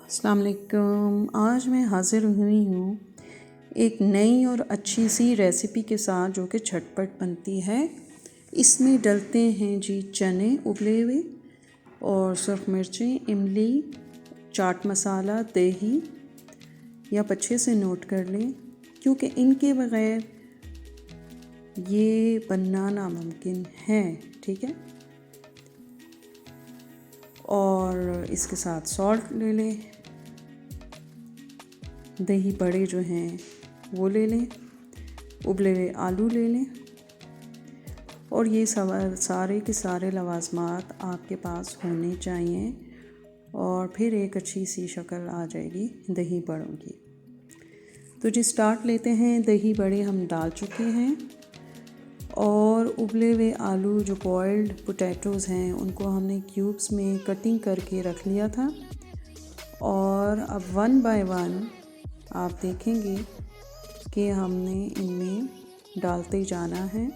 अस्सलाम वालेकुम। आज मैं हाज़िर हुई हूँ एक नई और अच्छी सी रेसिपी के साथ जो कि झटपट बनती है। इसमें डलते हैं जी चने उबले हुए और सुरख मिर्चें, इमली, चाट मसाला, दही। या आप अच्छे से नोट कर लें क्योंकि इनके बग़ैर ये बनना नामुमकिन है। ठीक है। और इसके साथ सॉल्ट ले लें, दही बड़े जो हैं वो ले लें, उबले हुए आलू ले लें और ये सारे के सारे लवाज़मात आपके पास होने चाहिए और फिर एक अच्छी सी शक्ल आ जाएगी दही बड़ों की। तो जी स्टार्ट लेते हैं। दही बड़े हम डाल चुके हैं और उबले हुए आलू जो बॉइल्ड पोटैटोज़ हैं उनको हमने क्यूब्स में कटिंग करके रख लिया था। और अब वन बाय वन आप देखेंगे कि हमने इनमें डालते जाना है।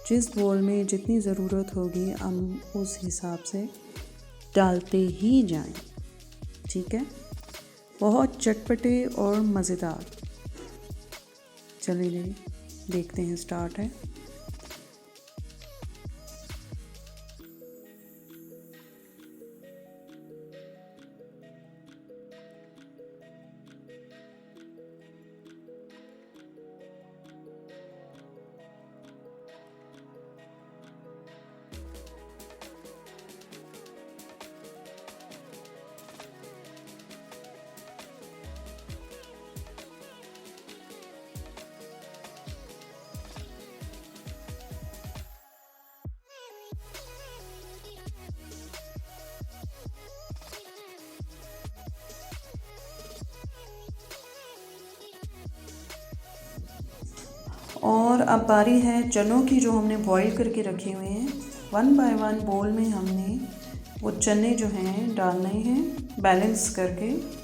जिस बोल में जितनी ज़रूरत होगी हम उस हिसाब से डालते ही जाएं। ठीक है। बहुत चटपटे और मज़ेदार। चलिए देखते हैं, स्टार्ट है। और अब बारी है चनों की जो हमने बॉईल करके रखे हुए हैं। वन बाय वन बोल में हमने वो चने जो हैं डालने हैं बैलेंस करके।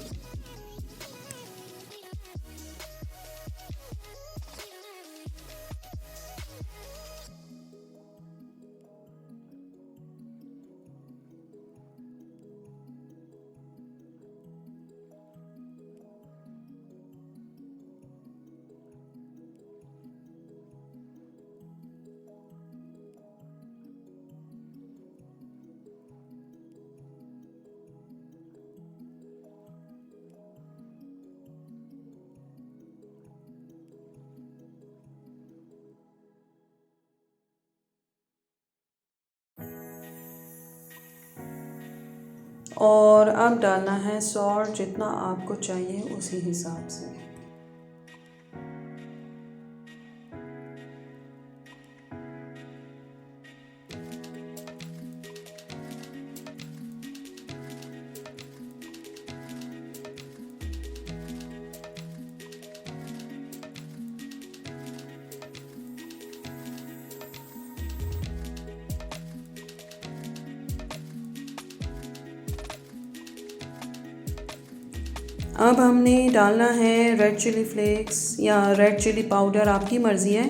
और अब डालना है सॉल्ट जितना आपको चाहिए उसी हिसाब से। अब हमने डालना है रेड चिली फ्लेक्स या रेड चिली पाउडर, आपकी मर्ज़ी है,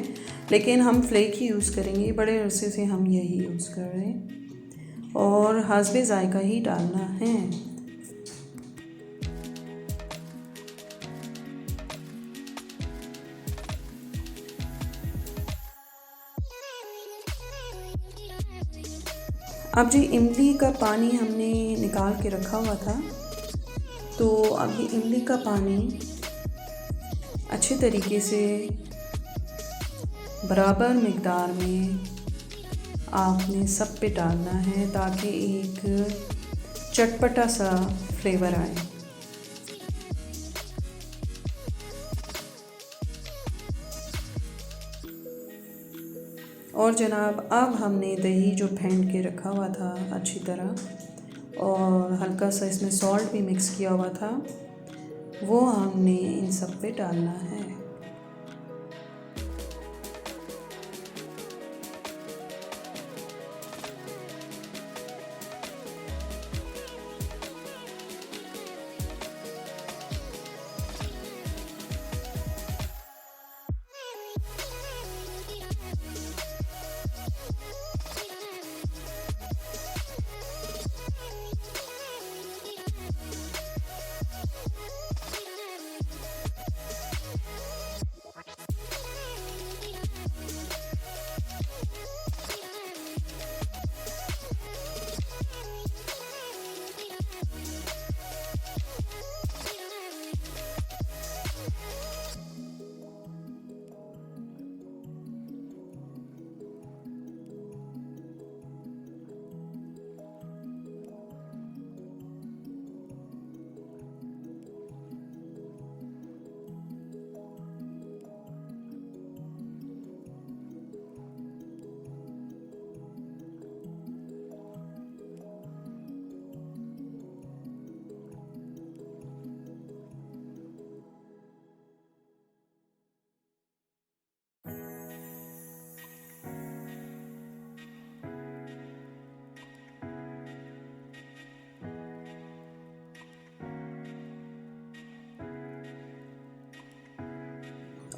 लेकिन हम फ्लेक ही यूज़ करेंगे। बड़े अरसे से हम यही यूज़ कर रहे हैं और हस्बे ज़ायका ही डालना है। अब जी इमली का पानी हमने निकाल के रखा हुआ था, तो अब ये इमली का पानी अच्छे तरीके से बराबर मिक़दार में आपने सब पे डालना है ताकि एक चटपटा सा फ्लेवर आए। और जनाब अब हमने दही जो फेंट के रखा हुआ था अच्छी तरह और हल्का सा इसमें सॉल्ट भी मिक्स किया हुआ था, वो हमने इन सब पे डालना है।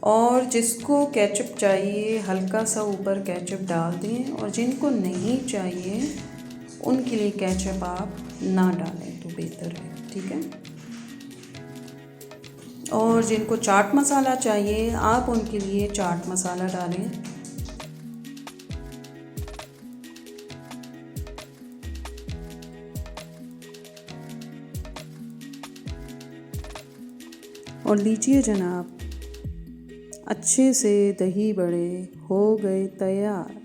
और जिसको केचप चाहिए हल्का सा ऊपर केचप डाल दें, और जिनको नहीं चाहिए उनके लिए केचप आप ना डालें तो बेहतर है, ठीक है। और जिनको चाट मसाला चाहिए आप उनके लिए चाट मसाला डालें। और लीजिए जनाब, अच्छे से दही बड़े हो गए तैयार।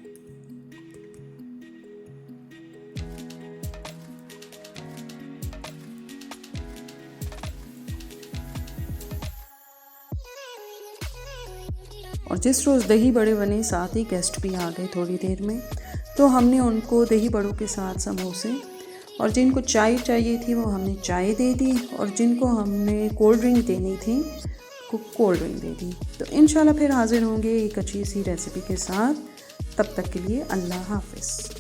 और जिस रोज़ दही बड़े बने साथ ही गेस्ट भी आ गए थोड़ी देर में, तो हमने उनको दही बड़ों के साथ समोसे, और जिनको चाय चाहिए थी वो हमने चाय दे दी, और जिनको हमने कोल्ड ड्रिंक देनी थी को कोल्ड ड्रिंक दे दी। तो इंशाल्लाह फिर हाज़िर होंगे एक अच्छी सी रेसिपी के साथ। तब तक के लिए अल्लाह हाफ़िज़।